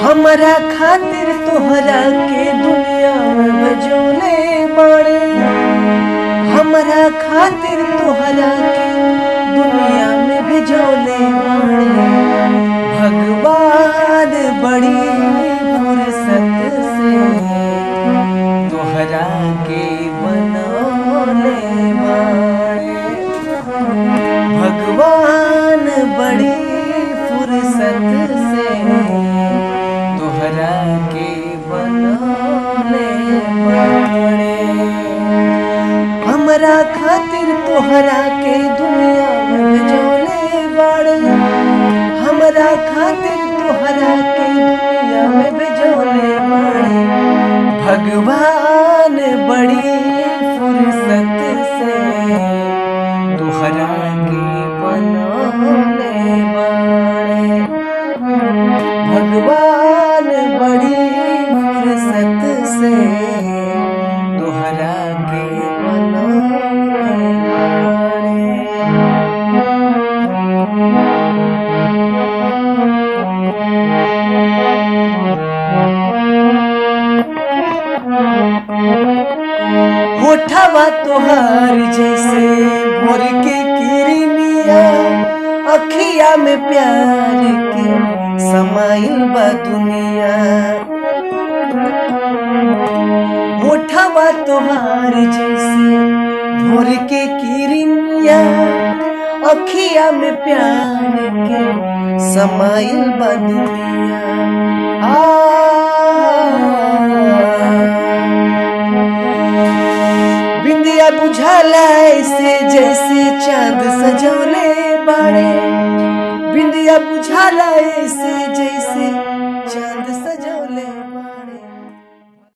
हमरा खातिर तोहरा के दुनिया में बजौले बाड़े, हमरा खातिर तोहरा के दुनिया में भेजौले बाड़े। भगवान बड़ी फुर्सत से तोहरा के बनौले बाड़े। भगवान बड़ी फुर्सत से तोहरा के बनौले बाड़े। हमरा खातिर तोहरा के दुनिया में भेजौले बाड़े, हमरा खातिर तोहरा के दुनिया में भेजौले बाड़े। भगवान बड़ी फुर्सत से तोहरा के बनौले बाड़े। भगवान बड़ी फुर्सत से तोहरा के बनौले बाड़े। होठवा तोहार जैसे भोर के किरनिया, अखिया में प्यार के समाइल बा दुनिया। होठवा तोहार जैसे भोर के किरनिया, अखिया में प्यार के समाइल बा दुनिया। बिंदिया बुझाला ऐसे जैसे चांद सजौले बाड़े, बिंदिया बुझाला ऐसे जैसे